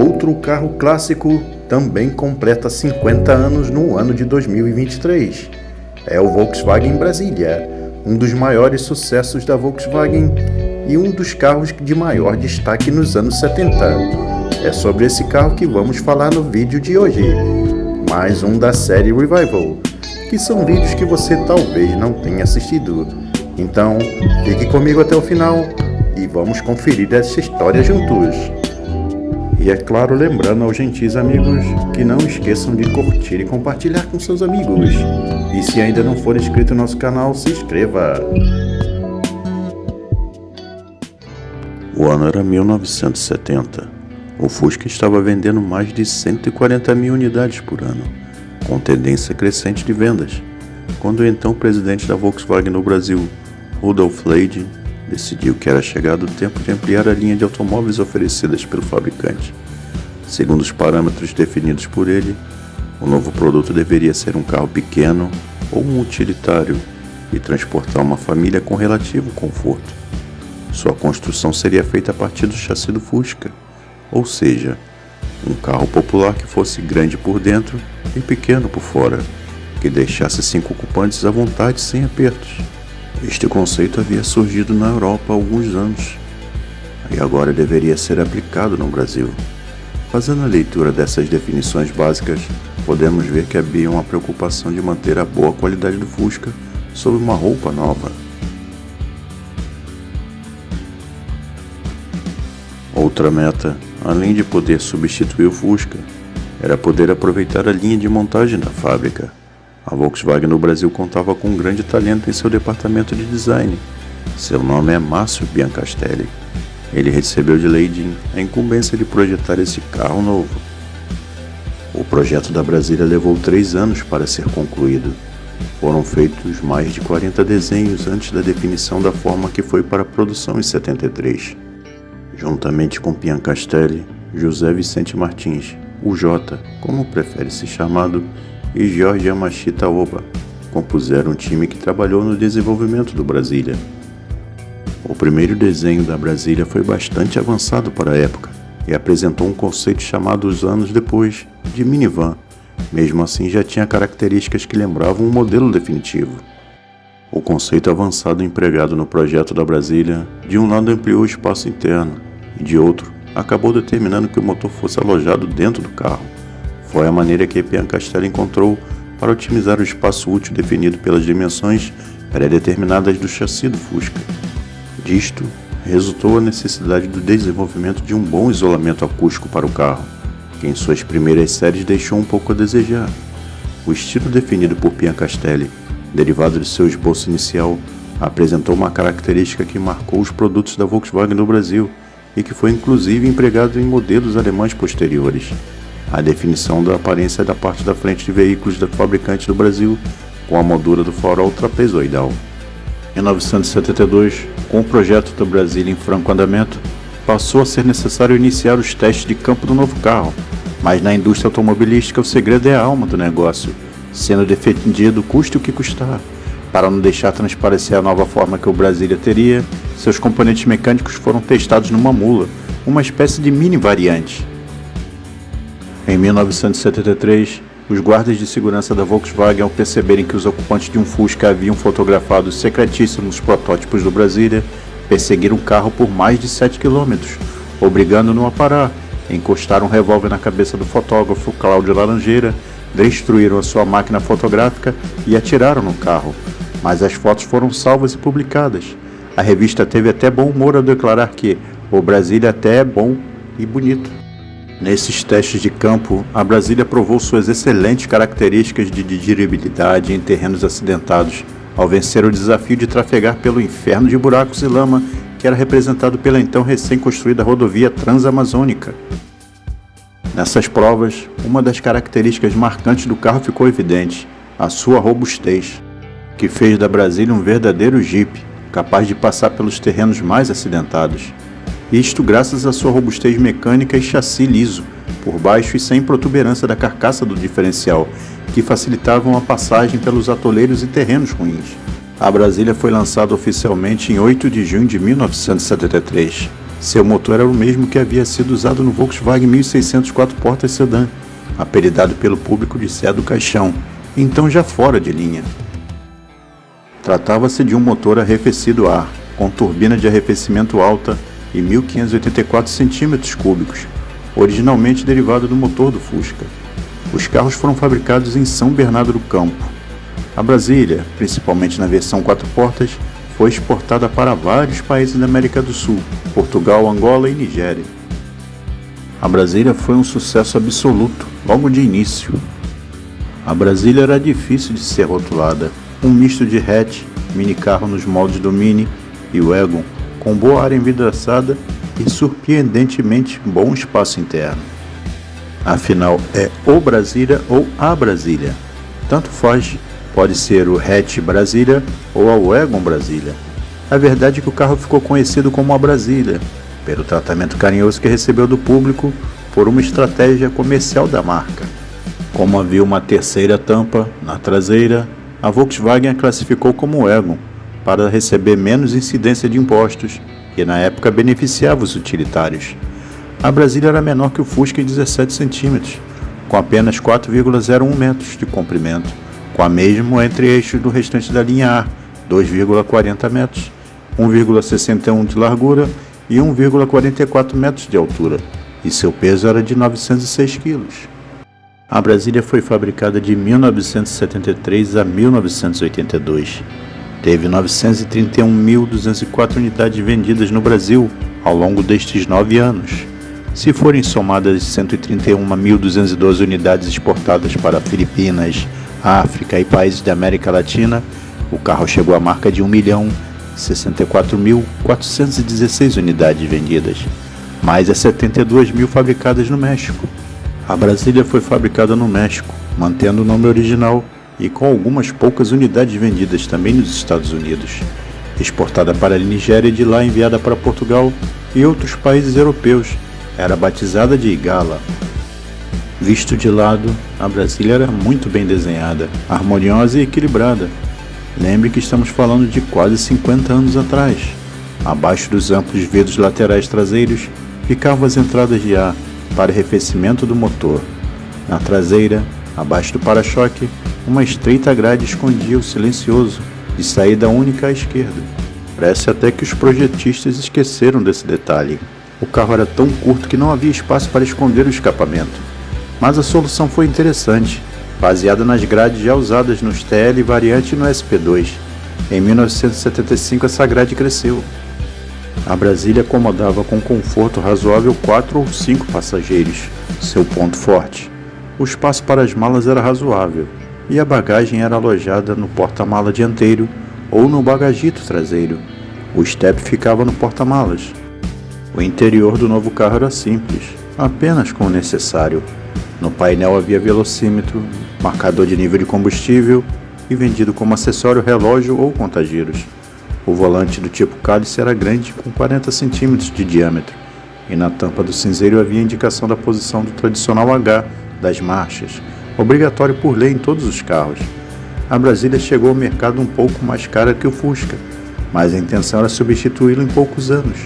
Outro carro clássico também completa 50 anos no ano de 2023. É o Volkswagen Brasília, um dos maiores sucessos da Volkswagen e um dos carros de maior destaque nos anos 70. É sobre esse carro que vamos falar no vídeo de hoje. Mais um da série Revival, que são vídeos que você talvez não tenha assistido. Então, fique comigo até o final e vamos conferir essa história juntos. E é claro, lembrando aos gentis amigos que não esqueçam de curtir e compartilhar com seus amigos. E se ainda não for inscrito no nosso canal, se inscreva. O ano era 1970. O Fusca estava vendendo mais de 140 mil unidades por ano, com tendência crescente de vendas, quando o então presidente da Volkswagen no Brasil, Rudolf Leidy, decidiu que era chegado o tempo de ampliar a linha de automóveis oferecidas pelo fabricante. Segundo os parâmetros definidos por ele, o novo produto deveria ser um carro pequeno ou um utilitário e transportar uma família com relativo conforto. Sua construção seria feita a partir do chassi do Fusca, ou seja, um carro popular que fosse grande por dentro e pequeno por fora, que deixasse 5 ocupantes à vontade sem apertos. Este conceito havia surgido na Europa há alguns anos e agora deveria ser aplicado no Brasil. Fazendo a leitura dessas definições básicas, podemos ver que havia uma preocupação de manter a boa qualidade do Fusca sob uma roupa nova. Outra meta, além de poder substituir o Fusca, era poder aproveitar a linha de montagem da fábrica. A Volkswagen no Brasil contava com um grande talento em seu departamento de design. Seu nome é Márcio Biancastelli. Ele recebeu de Leidy a incumbência de projetar esse carro novo. O projeto da Brasília levou 3 anos para ser concluído. Foram feitos mais de 40 desenhos antes da definição da forma que foi para a produção em 73. Juntamente com Biancastelli, José Vicente Martins, o Jota, como prefere ser chamado, e Jorge Yamashita Oba, compuseram um time que trabalhou no desenvolvimento do Brasília. O primeiro desenho da Brasília foi bastante avançado para a época e apresentou um conceito chamado anos depois de minivan. Mesmo assim, já tinha características que lembravam um modelo definitivo. O conceito avançado empregado no projeto da Brasília, de um lado ampliou o espaço interno e de outro, acabou determinando que o motor fosse alojado dentro do carro. Foi a maneira que Biancastelli encontrou para otimizar o espaço útil definido pelas dimensões pré-determinadas do chassi do Fusca. Disto, resultou a necessidade do desenvolvimento de um bom isolamento acústico para o carro, que em suas primeiras séries deixou um pouco a desejar. O estilo definido por Biancastelli, derivado de seu esboço inicial, apresentou uma característica que marcou os produtos da Volkswagen no Brasil e que foi inclusive empregado em modelos alemães posteriores. A definição da aparência da parte da frente de veículos da fabricante do Brasil, com a moldura do farol trapezoidal. Em 1972, com o projeto da Brasília em franco andamento, passou a ser necessário iniciar os testes de campo do novo carro, mas na indústria automobilística o segredo é a alma do negócio, sendo defendido custe o que custar. Para não deixar transparecer a nova forma que o Brasília teria, seus componentes mecânicos foram testados numa mula, uma espécie de mini variante. Em 1973, os guardas de segurança da Volkswagen, ao perceberem que os ocupantes de um Fusca haviam fotografado os secretíssimos protótipos do Brasília, perseguiram o carro por mais de 7 km, obrigando-no a parar, encostaram um revólver na cabeça do fotógrafo Cláudio Laranjeira, destruíram a sua máquina fotográfica e atiraram no carro. Mas as fotos foram salvas e publicadas. A revista teve até bom humor ao declarar que o Brasília até é bom e bonito. Nesses testes de campo, a Brasília provou suas excelentes características de dirigibilidade em terrenos acidentados, ao vencer o desafio de trafegar pelo inferno de buracos e lama que era representado pela então recém-construída rodovia Transamazônica. Nessas provas, uma das características marcantes do carro ficou evidente, a sua robustez, que fez da Brasília um verdadeiro Jeep, capaz de passar pelos terrenos mais acidentados. Isto graças à sua robustez mecânica e chassi liso, por baixo e sem protuberância da carcaça do diferencial, que facilitavam a passagem pelos atoleiros e terrenos ruins. A Brasília foi lançada oficialmente em 8 de junho de 1973. Seu motor era o mesmo que havia sido usado no Volkswagen 1600 4-portas sedã, apelidado pelo público de Zé do Caixão, então já fora de linha. Tratava-se de um motor arrefecido a ar, com turbina de arrefecimento alta e 1.584 cm3, originalmente derivado do motor do Fusca. Os carros foram fabricados em São Bernardo do Campo. A Brasília, principalmente na versão 4 portas, foi exportada para vários países da América do Sul, Portugal, Angola e Nigéria. A Brasília foi um sucesso absoluto, logo de início. A Brasília era difícil de ser rotulada, um misto de hatch, minicarro nos moldes do Mini e Wagon, com boa área envidraçada e surpreendentemente bom espaço interno. Afinal, é o Brasília ou a Brasília. Tanto faz, pode ser o hatch Brasília ou a Wagon Brasília. A verdade é que o carro ficou conhecido como a Brasília, pelo tratamento carinhoso que recebeu do público por uma estratégia comercial da marca. Como havia uma terceira tampa na traseira, a Volkswagen a classificou como Wagon, para receber menos incidência de impostos, que na época beneficiava os utilitários. A Brasília era menor que o Fusca em 17 cm, com apenas 4,01 metros de comprimento, com a mesma entre-eixos do restante da linha A, 2,40 metros, 1,61 de largura e 1,44 metros de altura, e seu peso era de 906 kg. A Brasília foi fabricada de 1973 a 1982. Teve 931.204 unidades vendidas no Brasil ao longo destes 9 anos. Se forem somadas 131.212 unidades exportadas para Filipinas, África e países da América Latina, o carro chegou à marca de 1.064.416 unidades vendidas, mais as 72.000 fabricadas no México. A Brasília foi fabricada no México, mantendo o nome original e com algumas poucas unidades vendidas também nos Estados Unidos, exportada para a Nigéria e de lá enviada para Portugal e outros países europeus. Era batizada de Igala. Visto de lado, a Brasília era muito bem desenhada, harmoniosa e equilibrada. Lembre que estamos falando de quase 50 anos atrás. Abaixo dos amplos vidros laterais traseiros ficavam as entradas de ar para arrefecimento do motor. Na traseira, abaixo do para-choque, uma estreita grade escondia o silencioso, de saída única à esquerda. Parece até que os projetistas esqueceram desse detalhe. O carro era tão curto que não havia espaço para esconder o escapamento. Mas a solução foi interessante, baseada nas grades já usadas nos TL variante e no SP2. Em 1975 essa grade cresceu. A Brasília acomodava com conforto razoável 4 ou 5 passageiros, seu ponto forte. O espaço para as malas era razoável, e a bagagem era alojada no porta-mala dianteiro ou no bagagito traseiro. O step ficava no porta-malas. O interior do novo carro era simples, apenas com o necessário. No painel havia velocímetro, marcador de nível de combustível e vendido como acessório relógio ou contagiros. O volante do tipo cálice era grande, com 40 cm de diâmetro, e na tampa do cinzeiro havia indicação da posição do tradicional H das marchas, obrigatório por lei em todos os carros. A Brasília chegou ao mercado um pouco mais cara que o Fusca, mas a intenção era substituí-lo em poucos anos.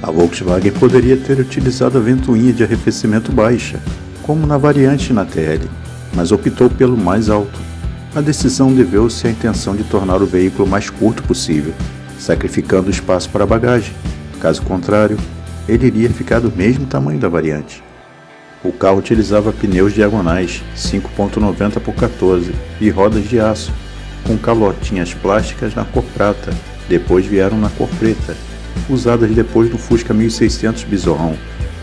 A Volkswagen poderia ter utilizado a ventoinha de arrefecimento baixa, como na variante na TL, mas optou pelo mais alto. A decisão deveu-se à intenção de tornar o veículo mais curto possível, sacrificando espaço para a bagagem. Caso contrário, ele iria ficar do mesmo tamanho da variante. O carro utilizava pneus diagonais 5.90 por 14 e rodas de aço, com calotinhas plásticas na cor prata, depois vieram na cor preta, usadas depois do Fusca 1600 Bizarrão,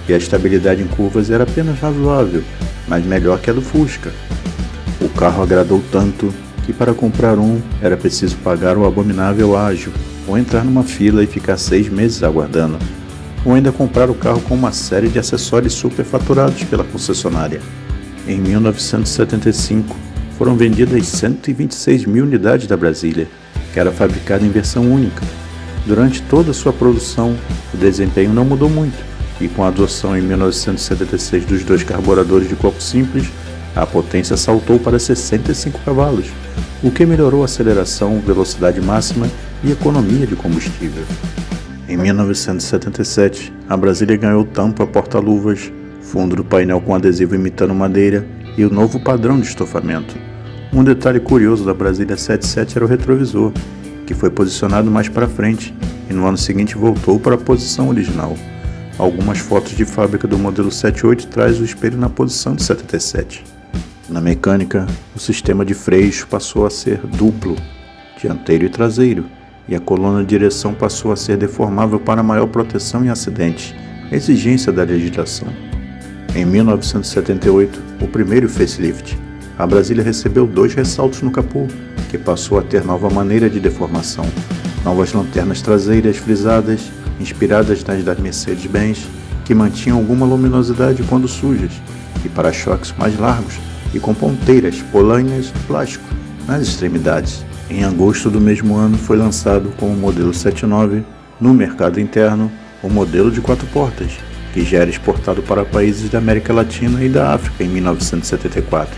e a estabilidade em curvas era apenas razoável, mas melhor que a do Fusca. O carro agradou tanto que para comprar um era preciso pagar o abominável ágio, ou entrar numa fila e ficar 6 meses aguardando, ou ainda comprar o carro com uma série de acessórios superfaturados pela concessionária. Em 1975, foram vendidas 126.000 unidades da Brasília, que era fabricada em versão única. Durante toda a sua produção, o desempenho não mudou muito, e com a adoção em 1976 dos 2 carburadores de corpo simples, a potência saltou para 65 cavalos, o que melhorou a aceleração, velocidade máxima e economia de combustível. Em 1977, a Brasília ganhou tampa porta-luvas, fundo do painel com adesivo imitando madeira e o novo padrão de estofamento. Um detalhe curioso da Brasília 77 era o retrovisor, que foi posicionado mais para frente e no ano seguinte voltou para a posição original. Algumas fotos de fábrica do modelo 78 traz o espelho na posição de 77. Na mecânica, o sistema de freios passou a ser duplo, dianteiro e traseiro, e a coluna de direção passou a ser deformável para maior proteção em acidentes, exigência da legislação. Em 1978, o primeiro facelift, a Brasília recebeu 2 ressaltos no capô, que passou a ter nova maneira de deformação, novas lanternas traseiras frisadas, inspiradas nas da Mercedes-Benz, que mantinham alguma luminosidade quando sujas, e para-choques mais largos e com ponteiras, polainas de plástico nas extremidades. Em agosto do mesmo ano foi lançado com o modelo 79, no mercado interno, o modelo de 4 portas, que já era exportado para países da América Latina e da África em 1974.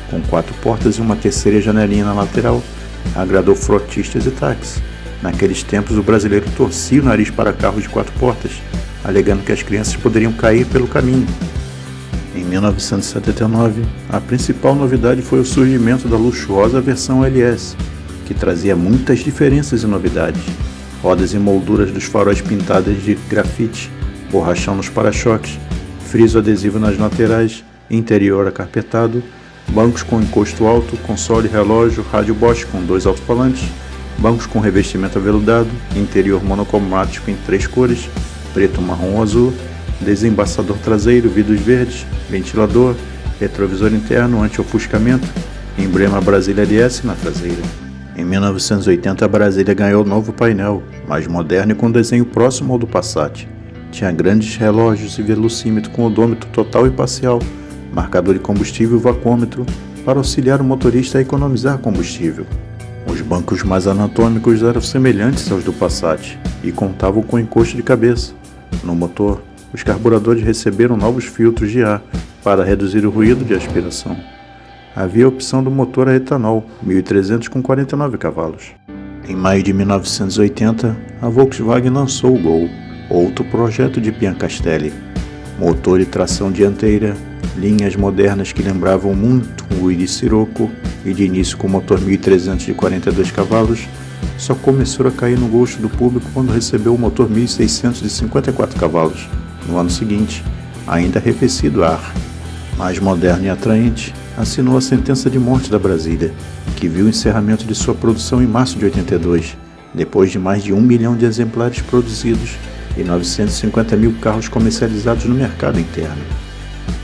Com 4 portas e uma terceira janelinha na lateral, agradou frotistas e táxis. Naqueles tempos o brasileiro torcia o nariz para carros de 4 portas, alegando que as crianças poderiam cair pelo caminho. Em 1979, a principal novidade foi o surgimento da luxuosa versão LS, que trazia muitas diferenças e novidades. Rodas e molduras dos faróis pintadas de grafite, borrachão nos para-choques, friso adesivo nas laterais, interior acarpetado, bancos com encosto alto, console relógio, rádio Bosch com 2 alto-falantes, bancos com revestimento aveludado, interior monocromático em 3 cores, preto, marrom ou azul, desembaçador traseiro, vidros verdes, ventilador, retrovisor interno, anti-ofuscamento, emblema Brasília LS na traseira. Em 1980, a Brasília ganhou novo painel, mais moderno e com desenho próximo ao do Passat. Tinha grandes relógios e velocímetro com odômetro total e parcial, marcador de combustível e vacômetro para auxiliar o motorista a economizar combustível. Os bancos mais anatômicos eram semelhantes aos do Passat e contavam com encosto de cabeça. No motor, os carburadores receberam novos filtros de ar para reduzir o ruído de aspiração. Havia a opção do motor a etanol, 1300 com 49 cavalos. Em maio de 1980, a Volkswagen lançou o Gol, outro projeto de Piancastelli. Motor e tração dianteira, linhas modernas que lembravam muito o ID Sirocco e de início com motor 1300 de 42 cavalos, só começou a cair no gosto do público quando recebeu o motor 1600 de 54 cavalos. No ano seguinte, ainda arrefecido a ar, mais moderno e atraente, assinou a sentença de morte da Brasília, que viu o encerramento de sua produção em março de 82, depois de mais de 1 milhão de exemplares produzidos e 950 mil carros comercializados no mercado interno.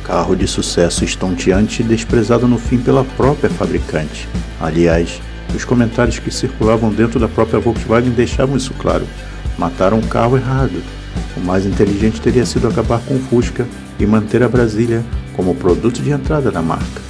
Carro de sucesso estonteante e desprezado no fim pela própria fabricante. Aliás, os comentários que circulavam dentro da própria Volkswagen deixavam isso claro. Mataram o carro errado. O mais inteligente teria sido acabar com o Fusca e manter a Brasília como produto de entrada da marca.